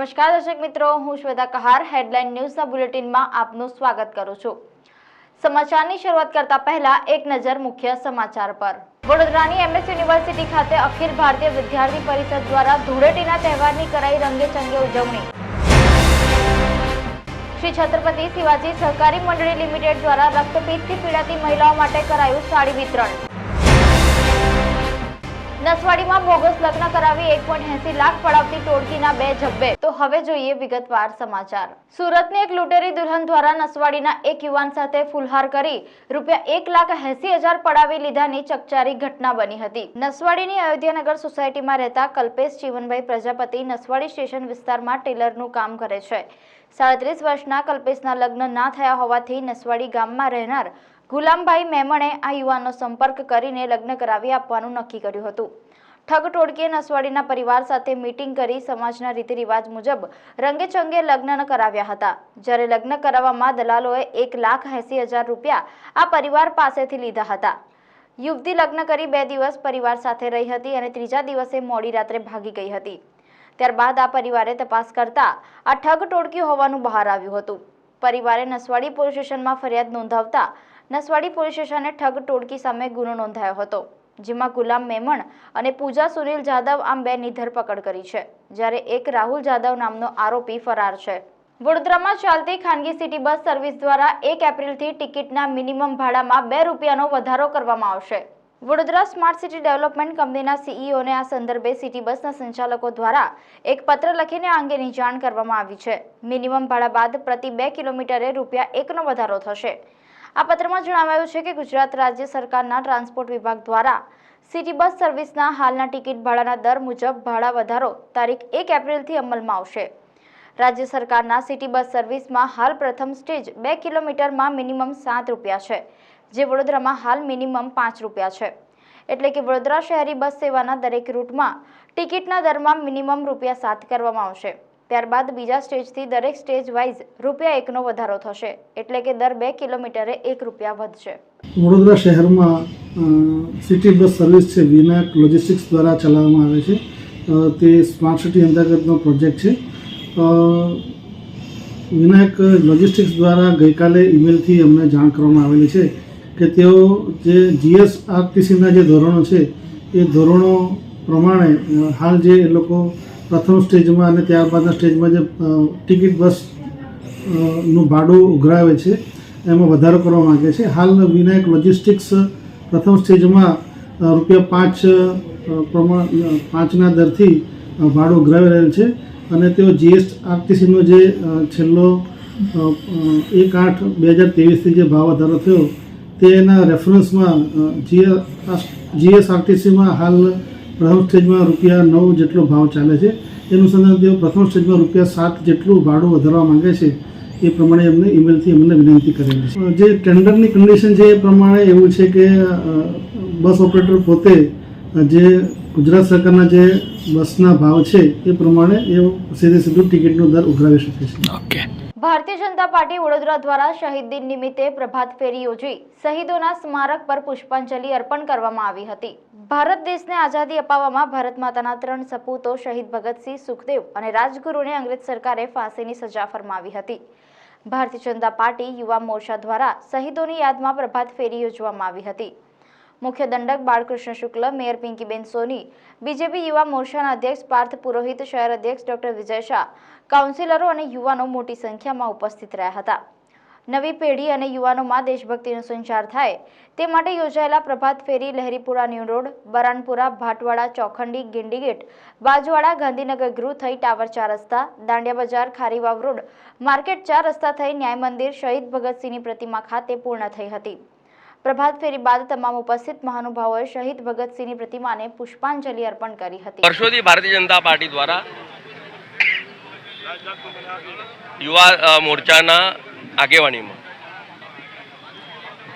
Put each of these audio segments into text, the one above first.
નમસ્કાર દર્શક મિત્રો, હું શ્વેતા કહાર હેડલાઇન ન્યૂઝના બુલેટિનમાં આપનું સ્વાગત કરું છું। સમાચારની શરૂઆત કરતા પહેલા એક નજર મુખ્ય સમાચાર પર। વડોદરાની એમએસ યુનિવર્સિટી ખાતે અખિલ ભારતીય વિદ્યાર્થી પરિષદ દ્વારા ધૂળેટીના તહેવારની કરાઈ રંગેચંગે ઉજવણી। શ્રી છત્રપતિ શિવાજી સહકારી મંડળી લિમિટેડ દ્વારા રક્તપિત્તથી પીડાતી મહિલાઓ માટે કરાયું સાડી વિતરણ। નસવાડીમાં બોગસ લગ્ન કરાવી 1.80 લાખ પડાવતી ટોળકીના 2 ઝબ્બે। તો હવે જોઈએ વિગતવાર સમાચાર। સુરતની એક લૂંટેરી દુલ્હન દ્વારા નસવાડીના એક યુવાન સાથે ફુલહાર કરી ₹1,80,000 પડાવી લીધાની ચકચારી ઘટના બની હતી। નસવાડીની અયોધ્યાનગર સોસાયટીમાં રહેતા કલ્પેશ જીવનભાઈ પ્રજાપતિ નસવાડી સ્ટેશન વિસ્તારમાં ટેલરનું કામ કરે છે। 37 વર્ષના કલ્પેશના લગ્ન ના થયા હોવાથી નસવાડી ગામમાં રહેનાર ગુલામભાઈ મેમણે આ યુવાનનો સંપર્ક કરીને લગ્ન કરાવી આપવાનું નક્કી કર્યું હતું। ઠગ ટોળકીએ નસવાડીના પરિવાર સાથે મીટિંગ કરી સમાજના રીતિરિવાજ મુજબ રંગેચંગે લગ્ન કરાવ્યા હતા। જ્યારે લગ્ન કરાવવામાં દલાલોએ ₹1,80,000 આ પરિવાર પાસેથી લીધા હતા। યુવતી લગ્ન કરી 2 દિવસ પરિવાર સાથે રહી હતી અને ત્રીજા દિવસે મોડી રાત્રે ભાગી ગઈ હતી। ત્યારબાદ આ પરિવારે તપાસ કરતા આ ઠગ ટોળકી હોવાનું બહાર આવ્યું હતું। પરિવારે નસવાડી પોલીસ સ્ટેશનમાં ફરિયાદ નોંધાવતા નસવાડી પોલીસ સ્ટેશને ઠગ ટોળકી સામે ગુનો નોંધાયો હતો, જેમાં ગુલામ મેમણ અને પૂજા સુનિલ જાદવ આમ 2ની ધરપકડ કરી છે, જ્યારે એક રાહુલ જાદવ નામનો આરોપી ફરાર છે। વડોદરામાં ચાલતી ખાનગી સિટી બસ સર્વિસ દ્વારા 1 એપ્રિલથી ટિકિટના મિનિમમ ભાડામાં ₹2નો વધારો કરવામાં આવશે। વડોદરા સ્માર્ટ સિટી ડેવલપમેન્ટ કંપનીના સીઈઓને આ સંદર્ભે સિટી બસના સંચાલકો દ્વારા એક પત્ર લખીને આ અંગેની જાણ કરવામાં આવી છે। મિનિમમ ભાડા બાદ પ્રતિ 2 કિલોમીટરે ₹1નો વધારો થશે। આ પત્રમાં જણાવાયું છે કે ગુજરાત રાજ્ય સરકારના ટ્રાન્સપોર્ટ વિભાગ દ્વારા સિટી બસ સર્વિસના હાલના ટિકિટ ભાડાના દર મુજબ ભાડા વધારો તારીખ 1 એપ્રિલથી અમલમાં આવશે। રાજ્ય સરકારના સિટી બસ સર્વિસમાં હાલ પ્રથમ સ્ટેજ 2 કિલોમીટરમાં મિનિમમ ₹7 છે, જે વડોદરામાં હાલ મિનિમમ ₹5 છે। એટલે કે વડોદરા શહેરી બસ સેવાના દરેક રૂટમાં ટિકિટના દરમાં મિનિમમ ₹7 કરવામાં આવશે। ત્યારબાદ બીજા સ્ટેજથી દરેક સ્ટેજ વાઇઝ ₹1નો વધારો થશે, એટલે કે દર 2 કિલોમીટરે ₹1 વધશે। વડોદરા શહેરમાં સિટી બસ સર્વિસ છે વિનાયક લોજિસ્ટિક્સ દ્વારા ચલાવવામાં આવે છે। તે સ્માર્ટ સિટી અંતર્ગતનો પ્રોજેક્ટ છે। વિનાયક લોજિસ્ટિક્સ દ્વારા ગઈકાલે ઈમેલથી અમને જાણ કરવામાં આવેલી છે કે તેઓ જે જીએસઆરટીસીના જે ધોરણો છે એ ધોરણો પ્રમાણે હાલ જે એ લોકો પ્રથમ સ્ટેજમાં અને ત્યારબાદના સ્ટેજમાં જે ટિકિટ બસ નું ભાડું ઉઘરાવે છે એમાં વધારો કરવા માગે છે। હાલ વિનાયક લોજિસ્ટિક્સ પ્રથમ સ્ટેજમાં ₹5ના દરથી ભાડું ઉઘરાવી રહેલ છે અને તેઓ જીએસઆરટીસીનો જે છેલ્લો 1/8/2023થી જે ભાવ વધારો થયો તેના રેફરન્સમાં જીએસઆરટીસીમાં હાલ પ્રથમ સ્ટેજમાં ₹9 જેટલો ભાવ ચાલે છે। એનું સંદર્ભ તેઓ પ્રથમ સ્ટેજમાં ₹7 જેટલું ભાડું વધારવા માંગે છે। એ પ્રમાણે એમને ઈમેલથી અમને વિનંતી કરેલી છે। જે ટેન્ડરની કન્ડિશન છે એ પ્રમાણે એવું છે કે બસ ઓપરેટર પોતે જે ગુજરાત સરકારના જે બસના ભાવ છે એ પ્રમાણે એ સીધું ટિકિટનો દર ઉઘરાવી શકે છે। ભારતીય જનતા પાર્ટી વડોદરા દ્વારા શહીદ દિન નિમિત્તે પ્રભાત ફેરી યોજી શહીદોના સ્મારક પર પુષ્પાંજલિ અર્પણ કરવામાં આવી હતી। ભારત દેશને આઝાદી અપાવવામાં ભારત માતાના 3 સપૂતો શહીદ ભગતસિંહ, સુખદેવ અને રાજગુરુને અંગ્રેજ સરકારે ફાંસીની સજા ફરમાવી હતી। ભારતીય જનતા પાર્ટી યુવા મોરચા દ્વારા શહીદોની યાદમાં પ્રભાત ફેરી યોજવામાં આવી હતી। મુખ્ય દંડક બાળકૃષ્ણ શુક્લ, મેયર પિંકીબેન સોની, બીજેપી યુવા મોરચાના અધ્યક્ષ પાર્થ પુરોહિત, શહેર અધ્યક્ષ ડોક્ટર વિજય શાહ, કાઉન્સિલરો અને યુવાનો મોટી સંખ્યામાં ઉપસ્થિત રહ્યા હતા। નવી પેઢી અને યુવાનોમાં દેશભક્તિનો સંચાર થાય તે માટે યોજાયેલા પ્રભાત ફેરી લહેરીપુરા ન્યૂ રોડ, બરાનપુરા, ભાટવાડા, ચોખંડી, ગિંડીગેટ, બાજવાડા, ગાંધીનગર ગૃહ થઈ ટાવર 4 રસ્તા, દાંડિયા બજાર, ખારીવાવ રોડ, માર્કેટ 4 રસ્તા થઈ ન્યાય મંદિર, શહીદ ભગતસિંહની પ્રતિમા ખાતે પૂર્ણ થઈ હતી। પ્રભાત ફેરી બાદ તમામ ઉપસ્થિત મહાનુભાવોએ શહીદ ભગતસિંહની પ્રતિમાને પુષ્પાંજલિ અર્પણ કરી હતી। વર્ષોથી ભારતીય જનતા પાર્ટી દ્વારા યુવા મોરચાના આગેવાનીમાં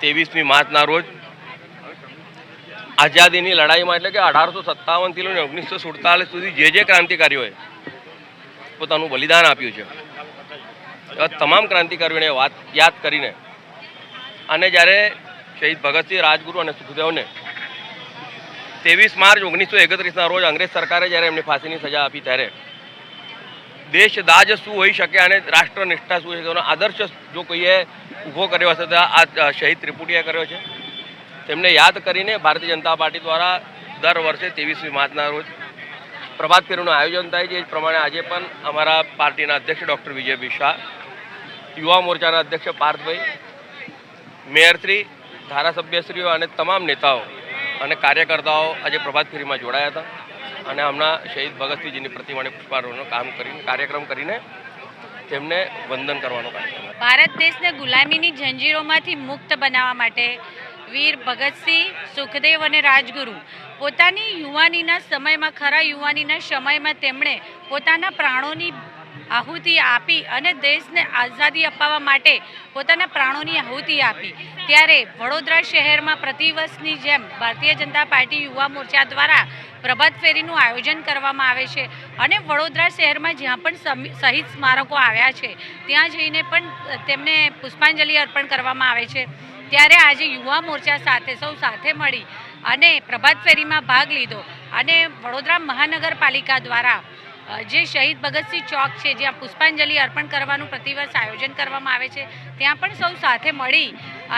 23મી માર્ચના રોજ આઝાદીની લડાઈમાં એટલે કે 1857થી લઈને 1947 સુધી જે ક્રાંતિકારીઓએ પોતાનું બલિદાન આપ્યું છે તમામ ક્રાંતિકારીઓને વાત યાદ કરીને અને જ્યારે શહીદ ભગતસિંહ, રાજગુરુ અને સુખદેવને 23 માર્ચ 1931ના રોજ અંગ્રેજ સરકારે જ્યારે એમની ફાંસીની સજા આપી ત્યારે દેશદાજ શું હોઈ શકે અને રાષ્ટ્રનિષ્ઠા શું છે તેનો આદર્શ જો કોઈએ ઊભો કર્યો હશે તો આ શહીદ ત્રિપુટીએ કર્યો છે. તેમને યાદ કરીને ભારતીય જનતા પાર્ટી દ્વારા દર વર્ષે 23મી માર્ચના રોજ પ્રભાત ફેરીનું આયોજન થાય છે. એ જ પ્રમાણે આજે પણ અમારા પાર્ટીના અધ્યક્ષ ડૉક્ટર વિજયભાઈ શાહ, યુવા મોરચાના અધ્યક્ષ પાર્થભાઈ, મેયરશ્રી, ધારાસભ્યશ્રીઓ અને તમામ નેતાઓ અને કાર્યકર્તાઓ આજે પ્રભાત ફેરીમાં જોડાયા હતા અને હમણાં શહીદ ભગતસિંહજીની પ્રતિમાને પુષ્પારોહણનો કાર્યક્રમ કરીને તેમને વંદન કરવાનો કાર્યક્રમ. ભારત દેશને ગુલામીની જંજીરોમાંથી મુક્ત બનાવવા માટે વીર ભગતસિંહ, સુખદેવ અને રાજગુરુ પોતાની યુવાનીના સમયમાં, ખરા યુવાનીના સમયમાં તેમણે પોતાના પ્રાણોની આહુતિ આપી અને દેશને આઝાદી અપાવવા માટે પોતાના પ્રાણોની આહુતિ આપી. ત્યારે વડોદરા શહેરમાં પ્રતિવર્ષની જેમ ભારતીય જનતા પાર્ટી યુવા મોરચા દ્વારા પ્રભાત ફેરીનું આયોજન કરવામાં આવે છે અને વડોદરા શહેરમાં જ્યાં પણ શહીદ સ્મારકો આવ્યા છે ત્યાં જઈને પણ તેમને પુષ્પાંજલિ અર્પણ કરવામાં આવે છે. ત્યારે આજે યુવા મોરચા સાથે સૌ સાથે મળી અને પ્રભાત ફેરીમાં ભાગ લીધો અને વડોદરા મહાનગરપાલિકા દ્વારા જે શહીદ ભગતસિંહ ચોક છે જ્યાં પુષ્પાંજલિ અર્પણ કરવાનું પ્રતિવર્ષ આયોજન કરવામાં આવે છે ત્યાં પણ સૌ સાથે મળી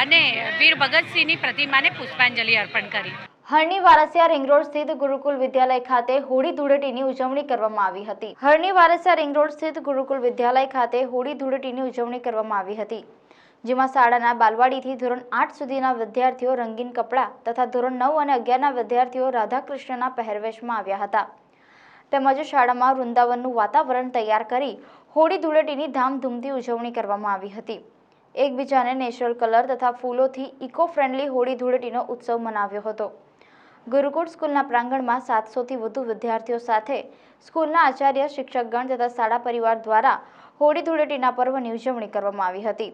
અને વીર ભગતસિંહની પ્રતિમાને પુષ્પાંજલિ અર્પણ કરી. હરણી વારસિયા રિંગ રોડ સ્થિત ગુરુકુલ વિદ્યાલય ખાતે હોળી ધૂળેટીની ઉજવણી કરવામાં આવી હતી. હરણી વારસિયા રિંગ રોડ સ્થિત ગુરુકુલ વિદ્યાલય ખાતે હોળી ધૂળેટીની ઉજવણી કરવામાં આવી હતી, જેમાં શાળાના બાલવાડીથી ધોરણ 8 સુધીના વિદ્યાર્થીઓ રંગીન કપડાં તથા ધોરણ 9 અને 11ના વિદ્યાર્થીઓ રાધાકૃષ્ણના પહેરવેશમાં આવ્યા હતા. તેમજ શાળામાં વૃંદાવનનું વાતાવરણ તૈયાર કરી હોળી ધૂળેટીની ધામધૂમથી ઉજવણી કરવામાં આવી હતી. એકબીજાને નેચરલ કલર તથા ફૂલોથી ઇકો ફ્રેન્ડલી હોળી ધૂળેટીનો ઉત્સવ મનાવ્યો હતો. ગુરુકુળ સ્કૂલના પ્રાંગણમાં 700થી વધુ વિદ્યાર્થીઓ સાથે સ્કૂલના આચાર્ય, શિક્ષકગણ તથા શાળા પરિવાર દ્વારા હોળી ધૂળેટીના પર્વની ઉજવણી કરવામાં આવી હતી.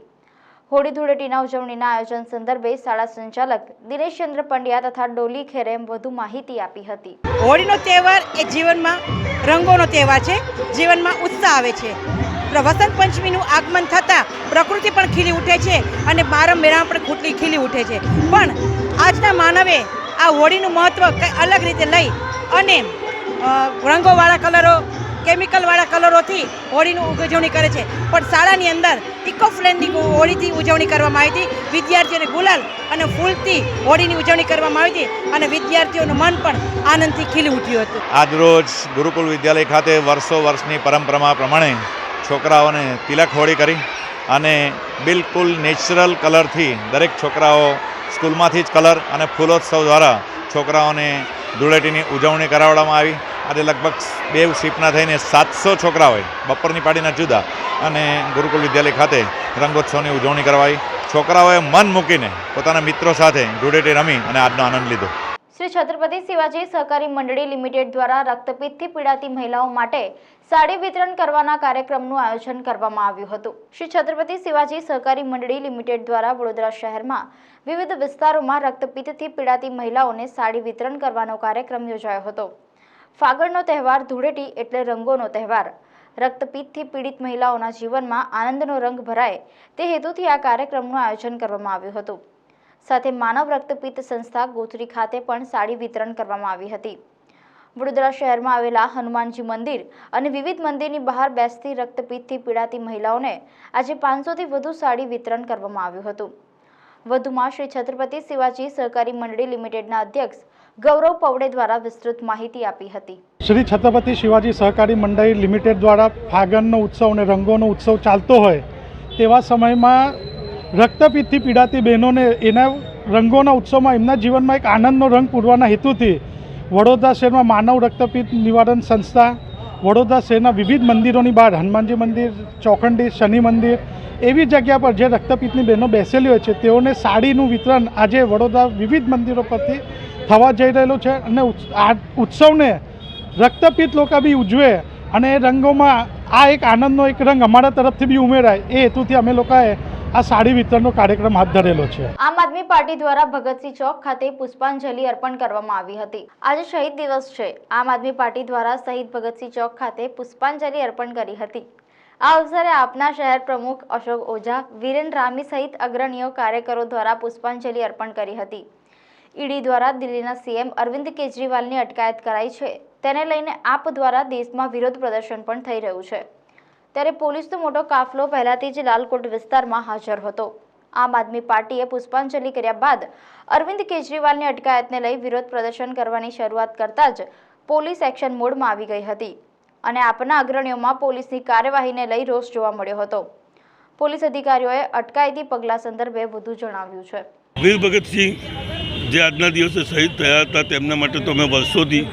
હોળી ધૂળેટીના ઉજવણીના આયોજન સંદર્ભે શાળા સંચાલક દિનેશચંદ્ર પંડ્યા તથા ડોલી ખેરે વધુ માહિતી આપી હતી. હોળીનો તહેવાર એ જીવનમાં રંગોનો તહેવાર છે, જીવનમાં ઉત્સાહ આવે છે. વસંત પંચમીનું આગમન થતાં પ્રકૃતિ પણ ખીલી ઉઠે છે અને બારમ મેળા પણ ખૂટલી ખીલી ઉઠે છે. પણ આજના માનવે આ હોળીનું મહત્ત્વ કંઈ અલગ રીતે લઈ અને રંગોવાળા કલરો, કેમિકલવાળા કલરોથી હોળીની ઉજવણી કરે છે. પણ શાળાની અંદર ઇકો ફ્રેન્ડલી હોળીથી ઉજવણી કરવામાં આવી હતી. વિદ્યાર્થીઓને ગુલાલ અને ફૂલથી હોળીની ઉજવણી કરવામાં આવી હતી અને વિદ્યાર્થીઓનું મન પણ આનંદથી ખીલી ઉઠ્યું હતું. આજરોજ ગુરુકુલ વિદ્યાલય ખાતે વર્ષની પરંપરા પ્રમાણે છોકરાઓને તિલક હોળી કરી અને બિલકુલ નેચરલ કલરથી દરેક છોકરાઓ સ્કૂલમાંથી જ કલર અને ફૂલોત્સવ દ્વારા છોકરાઓને ધૂળેટીની ઉજવણી કરાવવામાં આવી. આજે લગભગ 2 શિફ્ટના થઈને 700 છોકરાઓએ બપોરની પાર્ટીના જુદા અને ગુરુકુલ વિદ્યાલય ખાતે રંગોત્સવની ઉજવણી કરવાઈ. છોકરાઓએ મન મૂકીને પોતાના મિત્રો સાથે ધૂળેટી રમી અને આજનો આનંદ લીધો. શ્રી છત્રપતિ શિવાજી સહકારી મંડળી લિમિટેડ દ્વારા રક્તપિત્તથી પીડાતી મહિલાઓ માટે સાડી વિતરણ કરવાના કાર્યક્રમનું આયોજન કરવામાં આવ્યું હતું. શ્રી છત્રપતિ શિવાજી સહકારી મંડળી લિમિટેડ દ્વારા વડોદરા શહેરમાં વિવિધ વિસ્તારોમાં રક્તપિત્તથી પીડાતી મહિલાઓને સાડી વિતરણ કરવાનો કાર્યક્રમ યોજાયો હતો. ફાગણનો તહેવાર ધૂળેટી એટલે રંગોનો તહેવાર. રક્તપિત્તથી પીડિત મહિલાઓના જીવનમાં આનંદનો રંગ ભરાય તે હેતુથી આ કાર્યક્રમનું આયોજન કરવામાં આવ્યું હતું. સાથે માનવ રક્તપિત્ત સંસ્થા ગોત્રી ખાતે પણ સાડી વિતરણ કરવામાં આવી હતી. વડોદરા શહેરમાં આવેલા હનુમાનજી મંદિર અને વિવિધ મંદિરની બહાર બેસતી રક્તપિત્તથી પીડાતી મહિલાઓને આજે 500થી વધુ સાડી વિતરણ કરવામાં આવ્યું હતું. વધુમાં શ્રી છત્રપતિ શિવાજી સહકારી મંડળી લિમિટેડના અધ્યક્ષ ગૌરવ પવડે દ્વારા વિસ્તૃત માહિતી આપી હતી. શ્રી છત્રપતિ શિવાજી સહકારી મંડળી લિમિટેડ દ્વારા ફાગણનો ઉત્સવ અને રંગોનો ઉત્સવ ચાલતો હોય તેવા સમયમાં રક્તપિત્તથી પીડાતી બહેનોને એના રંગોના ઉત્સવમાં એમના જીવનમાં એક આનંદનો રંગ પૂરવાના હેતુથી વડોદરા શહેરમાં માનવ રક્તપિત્ત નિવારણ સંસ્થા, વડોદરા શહેરના વિવિધ મંદિરોની બહાર હનુમાનજી મંદિર, ચોખંડી, શનિ મંદિર એવી જગ્યા પર જે રક્તપિત્તની બહેનો બેસેલી હોય છે તેઓને સાડીનું વિતરણ આજે વડોદરા વિવિધ મંદિરો પરથી થવા જઈ રહેલું છે અને આ ઉત્સવને રક્તપિત્ત લોકો બી ઉજવે અને એ રંગોમાં આ એક આનંદનો એક રંગ અમારા તરફથી બી ઉમેરાય એ હેતુથી અમે લોકોએ આ સાડી વિતરણનો કાર્યક્રમ હાથ ધરેલો છે. આમ આદમી પાર્ટી દ્વારા ભગતસિંહ ચોક ખાતે પુષ્પાંજલિ અર્પણ કરવામાં આવી હતી. આજે શહીદ દિવસ છે. આમ આદમી પાર્ટી દ્વારા શહીદ ભગતસિંહ ચોક ખાતે પુષ્પાંજલિ અર્પણ કરી હતી. આ અવસરે આપના શહેર પ્રમુખ અશોક ઓઝા, વિરેન રામી સહિત અગ્રણીઓ કાર્યકરો દ્વારા પુષ્પાંજલિ અર્પણ કરી હતી. ઈડી દ્વારા દિલ્હીના સીએમ અરવિંદ કેજરીવાલની અટકાયત કરાઈ છે. તેને લઈને આપ દ્વારા દેશમાં વિરોધ પ્રદર્શન પણ થઈ રહ્યું છે. ત્યારે પોલીસનો મોટો કાફલો પહેલાથી જ લાલકોટ વિસ્તારમાં હાજર હતો. આમ આદમી પાર્ટીએ પુષ્પાંજલિ કર્યા બાદ અરવિંદ કેજરીવાલની અટકાયતને લઈ વિરોધ પ્રદર્શન કરવાની શરૂઆત કરતા જ પોલીસ એક્શન મોડમાં આવી ગઈ હતી અને આપના અગ્રણીઓમાં પોલીસની કાર્યવાહીને લઈ રોષ જોવા મળ્યો હતો. પોલીસ અધિકારીઓએ અટકાયતી પગલાં સંદર્ભે વધુ જણાવ્યું છે. વીર ભગતસિંહ જે આજના દિવસે શહીદ થયા હતા તેમના માટે તો અમે વર્ષોથી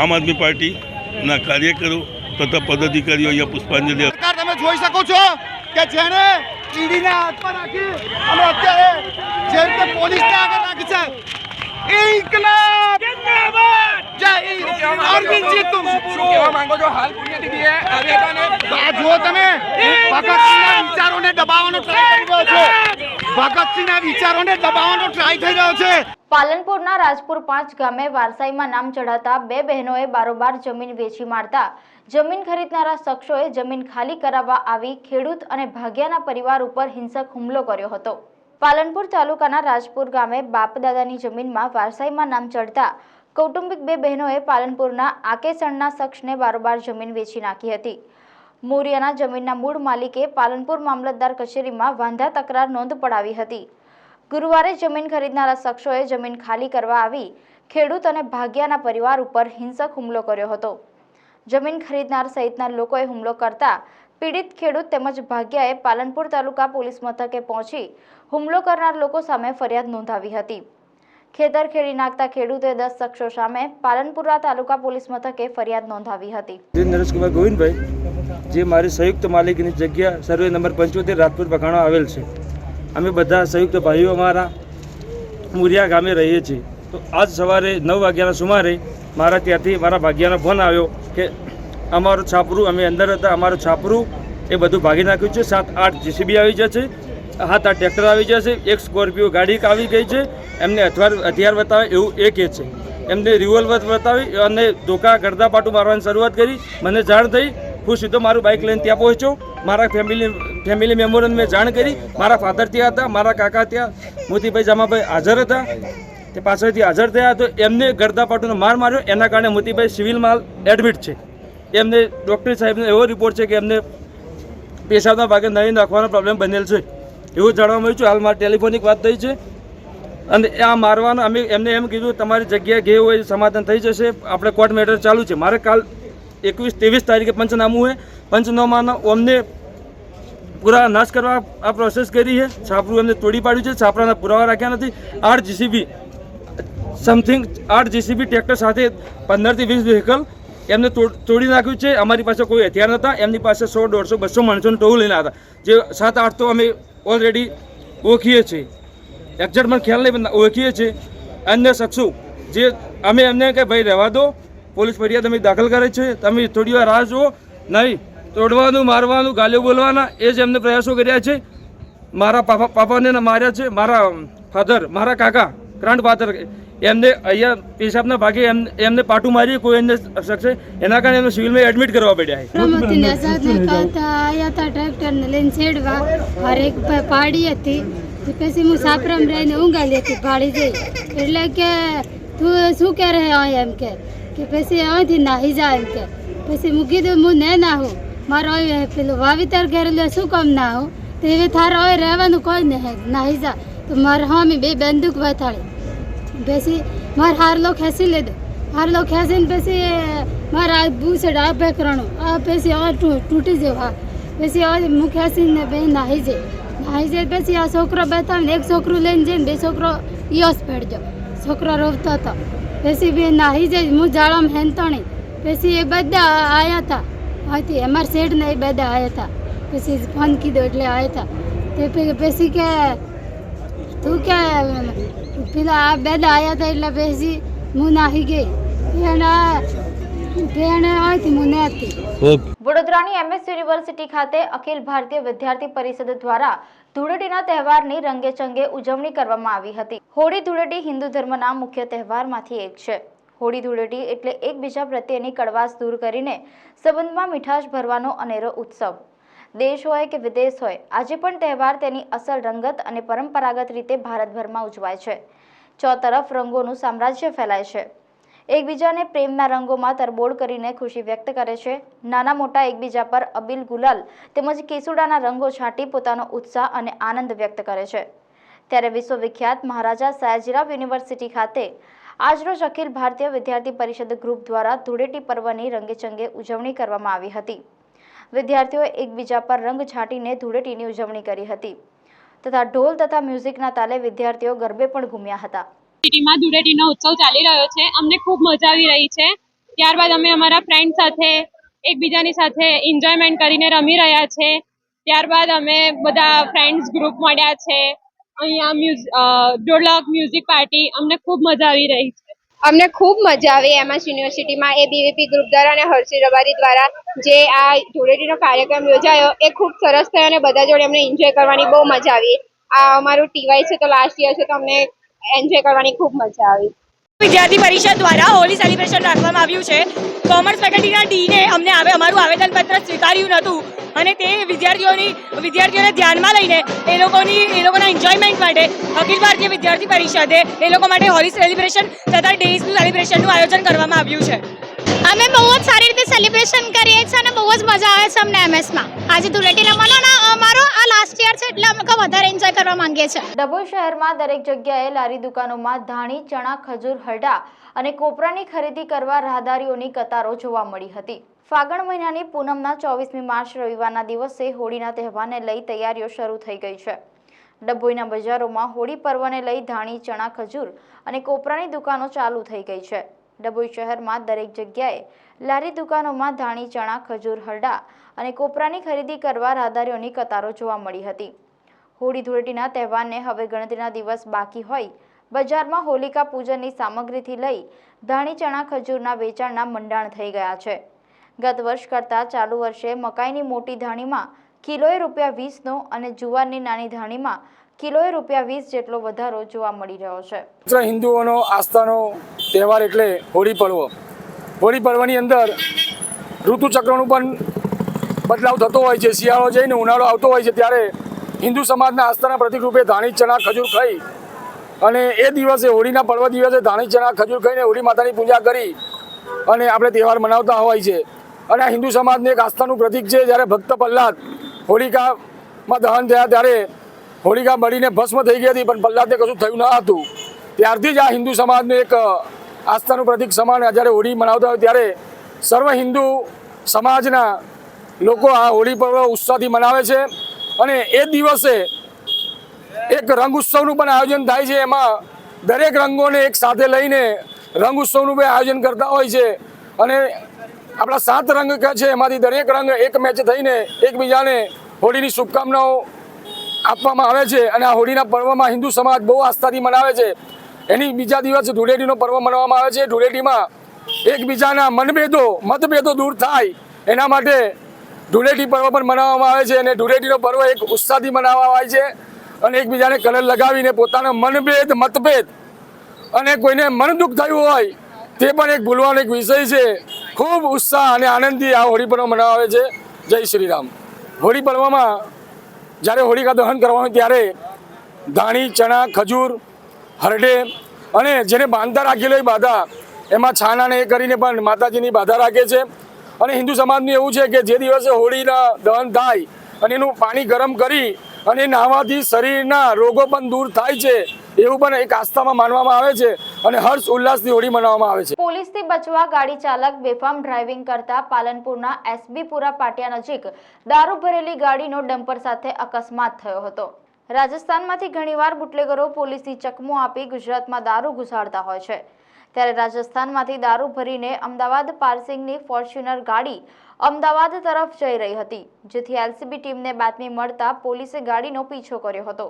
આમ આદમી પાર્ટીના કાર્યકરો તથા પદાધિકારીઓ અહીંયા પુષ્પાંજલિ. તમે જોઈ શકો છો કે જેને ઈડીના હાથમાં રાખી અને અત્યારે જે રીતે પોલીસને આગળ રાખી છે. ઇન્કલાબ જિંદાબાદ જય હિન્દ. અરવિંદજી તુમ શું કહેવા માંગો છો? હાલ પુણ્યતિથિએ આવ્યા હતા ને આ જો તમે ભગતસિંહના વિચારોને દબાવવાનો ટ્રાય કરી રહ્યો છો. ભગતસિંહના વિચારોને દબાવવાનો ટ્રાય થઈ રહ્યો છે. પાલનપુરના રાજપુર 5 ગામે વારસાઈમાં નામ ચઢાતા 2 બહેનોએ બારોબાર જમીન વેચી મારતા જમીન ખરીદનારા શખ્સોએ જમીન ખાલી કરાવવા આવી ખેડૂત અને ભાગ્યાના પરિવાર ઉપર હિંસક હુમલો કર્યો હતો. પાલનપુર તાલુકાના રાજપુર ગામે બાપદાદાની જમીનમાં વારસાઈમાં નામ ચઢતા કૌટુંબિક 2 બહેનોએ પાલનપુરના આકેસણના શખ્સને બારોબાર જમીન વેચી નાખી હતી. મોરિયાના જમીનના મૂળ માલિકે પાલનપુર મામલતદાર કચેરીમાં વાંધા તકરાર નોંધ પડાવી હતી. ગુરુવારે જમીન ખરીદનારા શખ્સોએ જમીન ખાલી કરવા આવી ખેડૂત અને ભાગ્યાના પરિવાર ઉપર હિંસક હુમલો કર્યો હતો. જમીન ખરીદનાર સહિતના લોકોએ હુમલો કરતા પીડિત ખેડૂત તેમજ ભાગ્યાએ પાલનપુર તાલુકા પોલીસ મથકે પહોંચી હુમલો કરનાર લોકો સામે ફરિયાદ નોંધાવી હતી. ખેતર ખેડી નાખતા ખેડૂતોએ 10 શખ્સો સામે પાલનપુરા તાલુકા પોલીસ મથકે ફરિયાદ નોંધાવી હતી. નરેશકુમાર ગોવિંદભાઈ, જે મારી સંયુક્ત માલિકીની જગ્યા સર્વે નંબર 75 રાજપુર પખાણો આવેલ છે. અમે બધા સંયુક્ત ભાઈઓ અમારા મુરિયા ગામે રહીએ છીએ. તો આજ સવારે 9 વાગ્યાના સુમારે મારા ત્યાંથી મારા ભાગ્યાનો ફોન આવ્યો કે અમારું છાપરું, અમે અંદર હતા, અમારું છાપરું એ બધું ભાગી નાખ્યું છે. 7-8 જીસીબી આવી જશે, 7-8 ટ્રેક્ટર આવી જશે, 1 સ્કોર્પિયો ગાડી આવી ગઈ છે. એમને હથિયાર બતાવે એવું એ કહે છે. એમને રિવોલ્વર બતાવી અને ધોકા ગરદા પાટું મારવાની શરૂઆત કરી. મને જાણ થઈ, હું સીધો મારું બાઇક લઈને ત્યાં પહોંચ્યો. મારા ફેમિલી મેમ્બરોને મેં જાણ કરી. મારા ફાધર ત્યાં હતા, મારા કાકા ત્યાં મોતીભાઈ જામાભાઈ હાજર હતા, તે પાછળથી હાજર થયા. તો એમને ગરદા પાટુનો માર માર્યો, એના કારણે મોતીભાઈ સિવિલમાં એડમિટ છે. એમને ડૉક્ટર સાહેબનો એવો રિપોર્ટ છે કે એમને પેશાબના ભાગે નળી નાખવાનો પ્રોબ્લેમ બનેલ છે એવું જાણવા મળ્યું છે. હાલમાં ટેલિફોનિક વાત થઈ છે અને આ મારવાનો અમે એમને એમ કીધું તમારી જગ્યાએ ગયે હોય સમાધાન થઈ જશે, આપણે કોર્ટ મેટર ચાલુ છે. મારે કાલ 21-23 તારીખે પંચનામું હોય. પંચનામાનો અમને પૂરા નાશ કરવા આ પ્રોસેસ કરી છે. છાપરું એમને તોડી પાડ્યું છે, છાપરાના પુરાવા રાખ્યા નથી. 8 જીસીબી સમથિંગ 8 જીસીબી ટ્રેક્ટર સાથે 15 થી 20 વ્હીકલ એમને તોડી નાખ્યું છે. અમારી પાસે કોઈ હથિયાર નહોતા. એમની પાસે 100, 150, 200 માણસોને ટોળું લઈને હતા. જે 7-8 તો અમે ઓલરેડી ઓળખીએ છીએ, એક્ઝેક્ટ મને ખ્યાલ નહીં પણ ઓળખીએ છીએ. અન્ય શખ્સો જે અમે એમને કે ભાઈ રહેવા દો, પોલીસ ફરિયાદ અમે દાખલ કરે છે, તમે થોડી વાર રાહ જુઓ. નહીં, તોડવાનું, મારવાનું, ગાલીઓ બોલવાના એ જ એમને પ્રયાસો કર્યા છે. મારા પાપાને માર્યા છે. મારા ફાધર, મારા કાકા, ગ્રાન્ડ ફાધર એમને અહીંયા પેશાબના ભાગે એમને પાટું મારી કોઈ એમને શકશે, એના કારણે એમને સિવિલમાં એડમિટ કરવા પડ્યા છે. પ્રમોદને સાથે આવ્યા હતા ટ્રેક્ટરને લઈને છેડવા, મારે એક પાડી હતી. પછી હું સાપરામ રહીને ઊંઘાલી હતી, પાડી જઈ એટલે કે તું શું કરે એમ કે પછી અહીંથી નાહી જા એમ કે. પછી હું કીધું હું ને નાહું, મારો પેલું વાવેતર કરેલું શું કામ ના હું, તો હવે તારે હવે રહેવાનું કોઈ નહીં, નાહી જા. તો મારે હામી 2 બંદૂક વથાળી. પછી મારે હારલો ખેંચી લીધો. હારલો ખેંચીને પછી મારા બૂસડ આ ભેકરણું આ પછી આ તૂટી જાય. હા, પછી આ હું ખેંચીને બે નાહી જાય. પછી આ છોકરો બતાવીને એક છોકરું લઈને જઈને 2 છોકરો યસ પડજો. છોકરો રોવતો હતો. પછી બે નાહી જાય, હું જાળામાં હેંતણી. પછી એ બધા આવ્યા હતા અહીંથી, અમારા શેઠને એ બધા આવ્યા હતા. પછી ફોન કીધો એટલે આવ્યા હતા. તે પછી કે તું કે પેલા આ બધા આવ્યા હતા એટલે પછી હું નાહી ગઈ. અહીંથી હું નથી. વડોદરાની MS યુનિવર્સિટી ખાતે અખિલ ભારતીય વિદ્યાર્થી પરિષદ દ્વારા ધૂળેટીના તહેવારની રંગેચંગે ઉજવણી કરવામાં આવી હતી. હોળી ધૂળેટી હિન્દુ ધર્મના મુખ્ય તહેવારમાંથી એક છે. હોળી ધૂળેટી એટલે એકબીજા પ્રત્યેની કડવાશ દૂર કરીને સંબંધમાં મીઠાશ ભરવાનો અનેરો ઉત્સવ. દેશ હોય કે વિદેશ હોય, આજે પણ તહેવાર તેની અસલ રંગત અને પરંપરાગત રીતે ભારતભરમાં ઉજવાય છે. ચોતરફ રંગોનું સામ્રાજ્ય ફેલાય છે. એકબીજાને પ્રેમના રંગોમાં તરબોળ કરીને ખુશી વ્યક્ત કરે છે। નાના મોટા એકબીજા પર અબીલ ગુલાલ તેમજ કેસુડાના રંગો છાંટી પોતાનો ઉત્સાહ અને આનંદ વ્યક્ત કરે છે। ત્યારે વિશ્વવિખ્યાત મહારાજા સયાજીરાવ યુનિવર્સિટી ખાતે આજરોજ અખિલ ભારતીય વિદ્યાર્થી પરિષદ ગ્રુપ દ્વારા ધૂળેટી પર્વની રંગેચંગે ઉજવણી કરવામાં આવી હતી। વિદ્યાર્થીઓએ એકબીજા પર રંગ છાંટીને ધૂળેટીની ઉજવણી કરી હતી તથા ઢોલ તથા મ્યુઝિકના તાલે વિદ્યાર્થીઓ ગરબે પણ ઘૂમ્યા હતા। સિટીમાં ધૂળેટીનો ઉત્સવ ચાલી રહ્યો છે। અમને ખૂબ મજા આવી રહી છે। ત્યારબાદ અમે અમારા ફ્રેન્ડ સાથે એકબીજાની સાથે એન્જોયમેન્ટ કરીને રમી રહ્યા છે। ત્યારબાદ અમે બધા ફ્રેન્ડ્સ ગ્રુપ મળ્યા છે। અહીંયા ઢોલક મ્યુઝિક પાર્ટી અમને ખૂબ મજા આવી રહી છે। અમને ખૂબ મજા આવી એમએસ યુનિવર્સિટીમાં એબીવીપી ગ્રુપ દ્વારા અને હર્ષિ રબારી દ્વારા જે આ ધૂળેટીનો કાર્યક્રમ યોજાયો એ ખૂબ સરસ થયો અને બધા જોડે અમને એન્જોય કરવાની બહુ મજા આવી। આ અમારું ટીવાય છે તો લાસ્ટ યર છે તો અમને એન્જોય કરવાની ખૂબ મજા આવી। વિદ્યાર્થી પરિષદ દ્વારા હોળી સેલિબ્રેશન રાખવામાં આવ્યું છે। કોમર્સ ફેકલ્ટીના ડીને અમને અમારું આવેદનપત્ર સ્વીકાર્યું નહોતું અને તે વિદ્યાર્થીઓને ધ્યાનમાં લઈને એ લોકોના એન્જોયમેન્ટ માટે અખિલ ભારતીય વિદ્યાર્થી પરિષદે એ લોકો માટે હોળી સેલિબ્રેશન તથા ડેઝનું સેલિબ્રેશનનું આયોજન કરવામાં આવ્યું છે। અમે બહુ જ સારી રીતે સેલિબ્રેશન કરીએ છીએ અને બહુ જ મજા આવે છે અમને એમએસમાં। આજે ધૂળેટી રમવાનો અમારો આ લાસ્ટ યર છે એટલે અમે વધારે એન્જોય કરવા માંગીએ છીએ। ડભોઈ શહેરમાં દરેક જગ્યાએ લારી દુકાનોમાં ધાણી, ચણા, ખજૂર, હરડા અને કોપરાની ખરીદી કરવા રાહદારીઓની કતારો જોવા મળી હતી। ફાગણ મહિનાની પૂનમના 24મી માર્ચ રવિવારના દિવસે હોળીના તહેવારને લઈ તૈયારીઓ શરૂ થઈ ગઈ છે। ડભોઈના બજારોમાં હોળી પર્વને લઈ ધાણી, ચણા, ખજૂર અને કોપરાની દુકાનો ચાલુ થઈ ગઈ છે। ડભોઈ શહેરમાં દરેક જગ્યાએ લારી દુકાનોમાં ધાણી, ચણા, ખજૂર, હરડા અને કોપરાની ખરીદી કરવા રાહદારીઓની કતારો જોવા મળી હતી। હોળી ધૂળેટીના તહેવારને હવે ગણતરીના દિવસ બાકી હોય બજારમાં હોલિકા પૂજનની સામગ્રીથી લઈ ધાણી, ચણા, ખજૂરના વેચાણના મંડાણ થઈ ગયા છે। ગત વર્ષ કરતાં ચાલુ વર્ષે મકાઈની મોટી ધાણીમાં કિલોએ ₹20નો અને જુવારની નાની ધાણીમાં કિલોએ ₹20 જેટલો વધારો જોવા મળી રહ્યો છે। હિન્દુઓનો આસ્થાનો તહેવાર એટલે હોળી પર્વ। હોળી પર્વની અંદર ઋતુચક્રનું પણ બદલાવ થતો હોય છે। શિયાળો જઈને ઉનાળો આવતો હોય છે ત્યારે હિન્દુ સમાજના આસ્થાના પ્રતિક રૂપે ધાણી, ચણા, ખજૂર ખાઈ અને એ દિવસે હોળીના પર્વ દિવસે ધાણી, ચણા, ખજૂર ખાઈને હોળી માતાની પૂજા કરી અને આપણે તહેવાર મનાવતા હોય છે। અને આ હિન્દુ સમાજને એક આસ્થાનું પ્રતિક છે। જ્યારે ભક્ત પ્રહલાદ હોલિકામાં દહન થયા ત્યારે હોલિકા બળીને ભસ્મ થઈ ગઈ હતી પણ પ્રહલાદને કશું થયું ન હતું। ત્યારથી જ આ હિન્દુ સમાજનું એક આસ્થાનું પ્રતિક સમાન જ્યારે હોળી મનાવતા હોય ત્યારે સર્વ હિન્દુ સમાજના લોકો આ હોળી પર્વ ઉત્સાહથી મનાવે છે। અને એ દિવસે એક રંગ ઉત્સવનું પણ આયોજન થાય છે। એમાં દરેક રંગોને એક સાથે લઈને રંગ ઉત્સવનું પણ આયોજન કરતા હોય છે। અને આપણા 7 રંગ છે એમાંથી દરેક રંગ એક મેચ થઈને એકબીજાને હોળીની શુભકામનાઓ આપવામાં આવે છે। અને આ હોળીના પર્વમાં હિન્દુ સમાજ બહુ આસ્થાથી મનાવે છે। એની બીજા દિવસે ધૂળેટીનો પર્વ મનાવવામાં આવે છે। ધૂળેટીમાં એકબીજાના મતભેદો દૂર થાય એના માટે ધૂળેટી પર્વ પણ મનાવવામાં આવે છે। અને ધૂળેટીનો પર્વ એક ઉત્સાહથી મનાવવામાં આવે છે અને એકબીજાને કલર લગાવીને પોતાના મતભેદ અને કોઈને મન દુઃખ થયું હોય તે પણ એક ભૂલવાનો એક વિષય છે। ખૂબ ઉત્સાહ અને આનંદથી આ હોળી પર્વ મનાવવામાં આવે છે। જય શ્રી રામ। હોળી પર્વમાં જ્યારે હોળિકા દહન કરવાનું ત્યારે ધાણી, ચણા, ખજૂર, હરડે અને જેને બાંધતા રાખેલો એ બાધા એમાં છાનાને એ કરીને પણ માતાજીની બાધા રાખે છે। અને હિન્દુ સમાજનું એવું છે કે જે દિવસે હોળીના દહન થાય અને એનું પાણી ગરમ કરી અને નાહવાથી શરીરના રોગો પણ દૂર થાય છે એવું પણ એક આસ્થામાં માનવામાં આવે છે અને હર્ષ ઉલ્લાસથી હોળી મનાવવામાં આવે છે। પોલીસથી બચવા ગાડી ચાલક બેફામ ડ્રાઇવિંગ કરતા પાલનપુરના એસબીપુરા પાટિયા નજીક દારૂ ભરેલી ગાડીનો ડમ્પર સાથે અકસ્માત થયો હતો। રાજસ્થાનમાંથી ઘણીવાર બુટલેગરો પોલીસની ચકમો આપી ગુજરાતમાં દારૂ ઘુસાડતા હોય છે ત્યારે રાજસ્થાનમાંથી દારૂ ભરીને અમદાવાદ પાર્સિંગની ફોર્ચ્યુનર ગાડી અમદાવાદ તરફ જઈ રહી હતી જેથી એલસીબી ટીમને બાતમી મળતા પોલીસે ગાડીનો પીછો કર્યો હતો।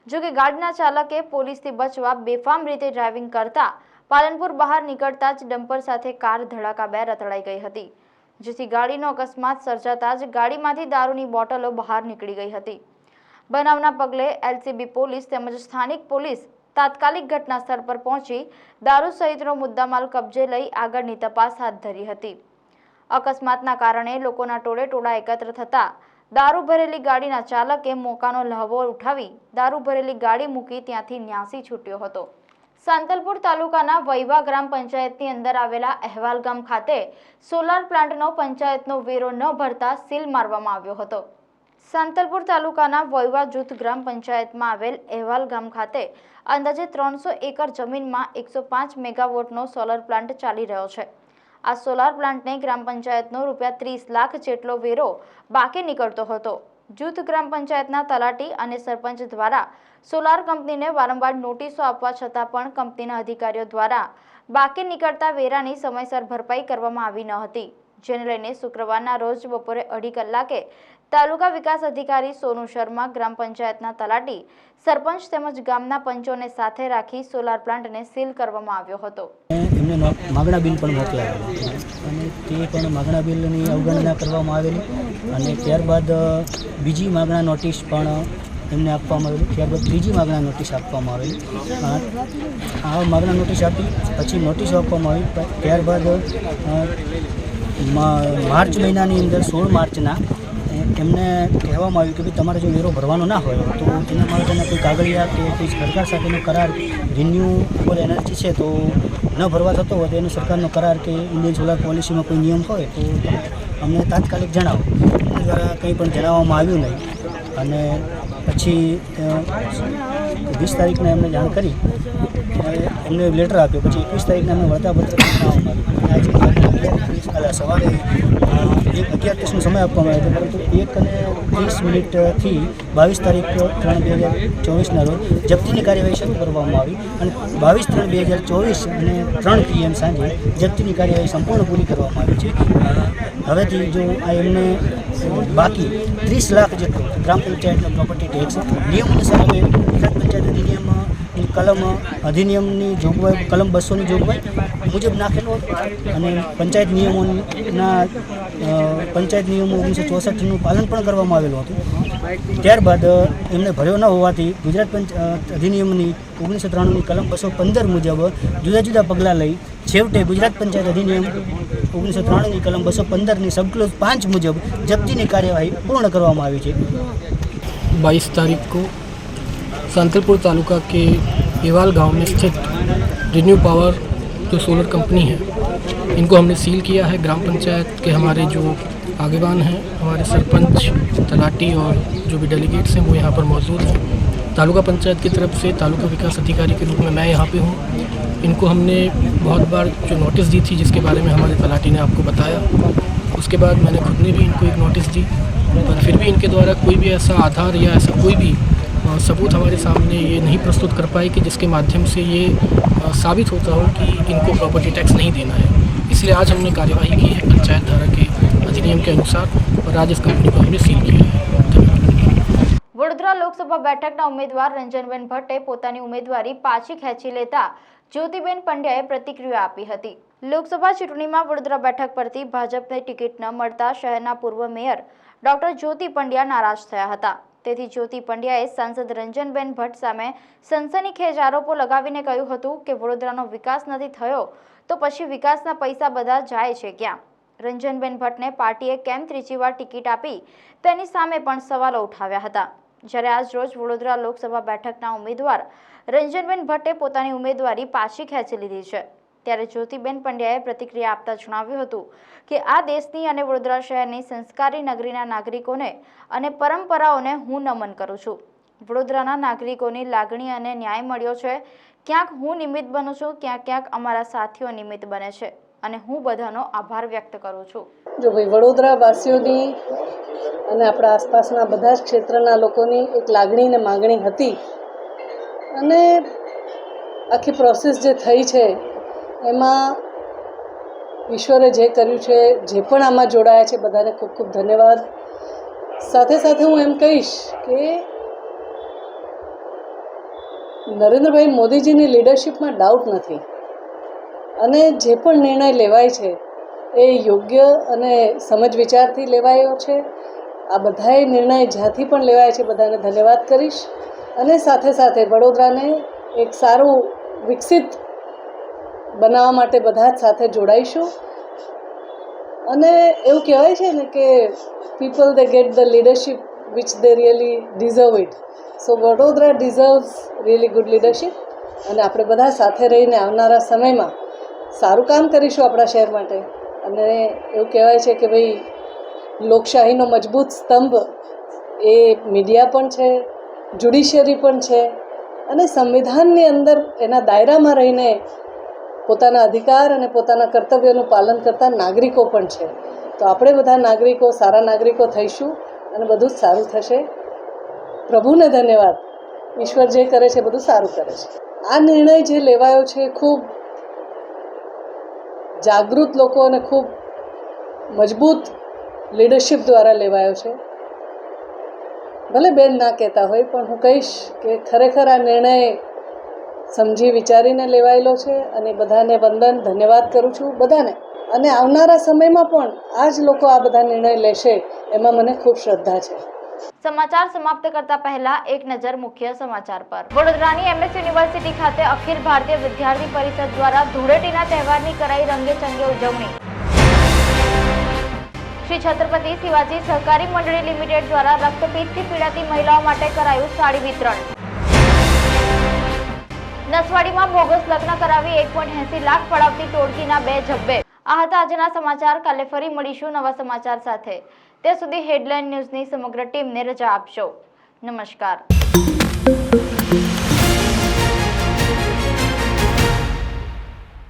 જોકે ગાડીના ચાલકે પોલીસથી બચવા બેફામ રીતે ડ્રાઇવિંગ કરતા પાલનપુર બહાર નીકળતા જ ડમ્પર સાથે કાર ધડાકાભેર અથડાઈ ગઈ હતી જેથી ગાડીનો અકસ્માત સર્જાતા જ ગાડીમાંથી દારૂની બોટલો બહાર નીકળી ગઈ હતી। બનાવના પગલે એલસીબી પોલીસ તેમજ સ્થાનિક પોલીસ તાત્કાલિક ઘટના સ્થળ પર પહોંચી દારૂ સહિતનો મુદ્દામાલ કબજે લઈ આગળની તપાસ હાથ ધરી હતી। અકસ્માતના કારણે લોકોના ટોળે એકત્ર થતા દારૂ ભરેલી ગાડીના ચાલકે મોકાનો લહાવો ઉઠાવી દારૂ ભરેલી ગાડી મૂકી ત્યાંથી ન્યાસી છૂટ્યો હતો। સાંતલપુર તાલુકાના વૈવા ગ્રામ પંચાયતની અંદર આવેલા અહેવાલ ગામ ખાતે સોલાર પ્લાન્ટનો પંચાયતનો વેરો ન ભરતા સીલ મારવામાં આવ્યો હતો. સાંતલપુર તાલુકાના વૈવા જૂથ ગ્રામ પંચાયતમાં આવેલ અહેવાલ ગામ ખાતે અંદાજે 300 એકર જમીનમાં 105 મેગાવોટનો સોલાર પ્લાન્ટ ચાલી રહ્યો છે. આ સોલાર પ્લાન્ટને ગ્રામ પંચાયતનો ₹30 લાખ જેટલો વેરો બાકી નીકળતો હતો. જૂથ ગ્રામ પંચાયતના તલાટી અને સરપંચ દ્વારા સોલાર કંપનીને વારંવાર નોટિસો આપવા છતાં પણ કંપનીના અધિકારીઓ દ્વારા બાકી નીકળતા વેરાની સમયસર ભરપાઈ કરવામાં આવી ન હતી, જેને લઈને શુક્રવારના રોજ બપોરે 2:30 કલાકે તાલુકા વિકાસ અધિકારી સોનુ શર્મા, ગ્રામ પંચાયતના તલાટી, સરપંચ તેમજ ગામના પંચોને સાથે રાખી સોલાર પ્લાન્ટને સીલ કરવામાં આવ્યો હતો. એમને માગણા બિલ પણ મોકલાવેલા અને તે પણ માગણા બિલની અવગણના કરવામાં આવેલી અને ત્યારબાદ બીજી માગણા નોટિસ પણ એમને આપવામાં આવેલી. ત્યારબાદ ત્રીજી માગણા નોટિસ આપવામાં આવેલી. આ માગણા નોટિસ આપી પછી નોટિસ આપવામાં આવી. ત્યારબાદ માર્ચ મહિનાની અંદર 16 માર્ચના એમને કહેવામાં આવ્યું કે ભાઈ તમારે જો વેરો ભરવાનો ના હોય તો એના માટેના કોઈ કાગળિયા કે કોઈ સરકાર સાથેનો કરાર રિન્યુએબલ એનર્જી છે તો ન ભરવા થતો હોય તો એનો સરકારનો કરાર કે ઇન્ડિયન સોલાર પોલિસીમાં કોઈ નિયમ હોય તો અમને તાત્કાલિક જણાવો. એના દ્વારા કંઈ પણ જણાવવામાં આવ્યું નહીં અને પછી 20 તારીખને એમને જાણ કરી એમને લેટર આપ્યો. પછી 21 તારીખને અમને વળતાપત્ર જણાવવામાં આવ્યું. આજે સવારે 1:30નો સમય આપવામાં આવ્યો હતો, પરંતુ 1:30થી 22 તારીખ 3/2024ના રોજ જપ્તીની કાર્યવાહી શરૂ કરવામાં આવી અને 22/3/2024 અને 3 PM સાંજે જપ્તીની કાર્યવાહી સંપૂર્ણ પૂરી કરવામાં આવી છે. હવેથી જો આ એમને બાકી 30 લાખ જેટલો ગ્રામ પંચાયતનો પ્રોપર્ટી ટેક્સ નિયમ અનુસાર અમે ગુજરાત પંચાયત અધિનિયમની જોગવાઈ કલમ 200ની જોગવાઈ મુજબ નાખેલો અને પંચાયત નિયમો 1964નું પાલન પણ કરવામાં આવેલું હતું. ત્યારબાદ એમને ભર્યો ન હોવાથી ગુજરાત પંચાયત અધિનિયમની 1993ની કલમ 215 મુજબ જુદા જુદા પગલાં લઈ છેવટે ગુજરાત પંચાયત અધિનિયમ 1993ની કલમ 215ની સબક્લોઝ 5 मुजब जब्ती कार्यवाही पूर्ण કરવામાં આવી છે. 22 तारीख को सांतलपुर तालुका के एवाल गांव में स्थित रिन्यू पावर जो सोलर कंपनी है, इनको हमने सील किया है. ग्राम पंचायत के हमारे जो आगेवान हैं, हमारे सरपंच, तलाटी और जो भी डेलीगेट्स हैं वो यहाँ पर मौजूद हैं. तालुका पंचायत की तरफ से तालुका विकास अधिकारी के रूप में मैं यहाँ पे हूँ. इनको हमने बहुत बार जो नोटिस दी थी जिसके बारे में हमारे तलाटी ने आपको बताया, उसके बाद मैंने खुद ने भी इनको एक नोटिस दी, पर फिर भी इनके द्वारा कोई भी ऐसा आधार या ऐसा कोई भी सबूत हमारे सामने ये नहीं प्रस्तुत कर पाए कि जिसके माध्यम से ये साबित होता हो कि इनको प्रॉपर्टी टैक्स नहीं देना है. इसलिए आज हमने कार्यवाही की है पंचायत धारा के अधिनियम के अनुसार और आज इस कंपनी को हमने सील किया है. વડોદરા લોકસભા બેઠકના ઉમેદવાર રંજનબેન ભટ્ટે પોતાની ઉમેદવારી પાછી ખેંચી લેતા જ્યોતિબેન પંડ્યાએ પ્રતિક્રિયા આપી હતી. લોકસભા ચૂંટણીમાં વડોદરા બેઠક પરથી ભાજપને ટિકિટ ન મળતા શહેરના પૂર્વ મેયર ડોક્ટર જ્યોતિ પંડ્યા નારાજ થયા હતા. તેથી જ્યોતિ પંડ્યાએ સાંસદ રંજનબેન ભટ્ટ સામે સનસનીખેજ આરોપો લગાવીને કહ્યું હતું કે વડોદરાનો વિકાસ નથી થયો તો પછી વિકાસના પૈસા બધા જાય છે ક્યાં? રંજનબેન ભટ્ટને પાર્ટીએ કેમ ત્રીજી વાર ટિકિટ આપી તેની સામે પણ સવાલો ઉઠાવ્યા હતા. જ્યારે આજ રોજ વડોદરા લોકસભા બેઠકના ઉમેદવાર રંજનબેન ભટ્ટે પોતાની ઉમેદવારી પાછી ખેંચી લીધી છે, ત્યારે જ્યોતિબેન પંડ્યાએ પ્રતિક્રિયા આપતા જણાવ્યું હતું કે આ દેશની અને વડોદરા શહેરની સંસ્કારી નગરીના નાગરિકોને અને પરંપરાઓને હું નમન કરું છું. વડોદરાના નાગરિકોની લાગણી અને ન્યાય મળ્યો છે. ક્યાંક હું નિમિત્ત બનું છું, ક્યાંક અમારા સાથીઓ નિમિત્ત બને છે અને હું બધાનો આભાર વ્યક્ત કરું છું. જો ભાઈ વડોદરા વાસીઓની અને આપણા આસપાસના બધા જ ક્ષેત્રના લોકોની એક લાગણી ને માગણી હતી અને આખી પ્રોસેસ જે થઈ છે એમાં ઈશ્વરે જે કર્યું છે, જે પણ આમાં જોડાયા છે બધાને ખૂબ ખૂબ ધન્યવાદ. સાથે સાથે હું એમ કહીશ કે નરેન્દ્રભાઈ મોદીજીની લીડરશિપમાં ડાઉટ નથી અને જે પણ નિર્ણય લેવાય છે એ યોગ્ય અને સમજ વિચારથી લેવાયો છે. આ બધાએ નિર્ણય જ્યાંથી પણ લેવાય છે બધાને ધન્યવાદ કરીશ અને સાથે સાથે વડોદરાને એક સારું વિકસિત બનાવવા માટે બધા જ સાથે જોડાઈશું. અને એવું કહેવાય છે ને કે people they get the leadership which they really deserve it. So Vadodara deserves really good leadership અને આપણે બધા સાથે રહીને આવનારા સમયમાં સારું કામ કરીશું આપણા શહેર માટે. અને એવું કહેવાય છે કે ભાઈ લોકશાહીનો મજબૂત સ્તંભ એ મીડિયા પણ છે, જ્યુડિશિયરી પણ છે, અને સંવિધાનની અંદર એના દાયરામાં રહીને પોતાના અધિકાર અને પોતાના કર્તવ્યોનું પાલન કરતા નાગરિકો પણ છે. તો આપણે બધા નાગરિકો સારા નાગરિકો થઈશું અને બધું જ સારું થશે. પ્રભુને ધન્યવાદ. ઈશ્વર જે કરે છે બધું સારું કરે છે. આ નિર્ણય જે લેવાયો છે ખૂબ જાગૃત લોકો અને ખૂબ મજબૂત લીડરશિપ દ્વારા લેવાયો છે. ભલે બેન ના કહેતા હોય પણ હું કહીશ કે ખરેખર આ નિર્ણય સમજી વિચારીને લેવાયેલો છે અને બધાને વંદન ધન્યવાદ કરું છું બધાને. અને આવનારા સમયમાં પણ આ જ લોકો આ બધા નિર્ણય લેશે એમાં મને ખૂબ શ્રદ્ધા છે. સમાચાર સમાપ્ત કરતા પહેલા એક નજર મુખ્ય સમાચાર પર. વડોદરાની MS યુનિવર્સિટી ખાતે અખિલ ભારતીય વિદ્યાર્થી પરિષદ દ્વારા ધૂળેટીના તહેવારની કરાઈ રંગેચંગે ઉજવણી. શ્રી છત્રપતિ શિવાજી સહકારી મંડળી લિમિટેડ દ્વારા રક્તપિત્તથી પીડાતી મહિલાઓ માટે કરાયું સાડી વિતરણ. નસવાડીમાં બોગસ લગ્ન કરાવી 1.80 લાખ પડાવતી ટોળકીના 2 ઝબ્બે. આ હતા આજના સમાચાર. કાલે ફરી મળીશું નવા સમાચાર સાથે. ત્યાં સુધી હેડલાઇન ન્યૂઝની સમગ્ર ટીમને રજા આપશો. નમસ્કાર.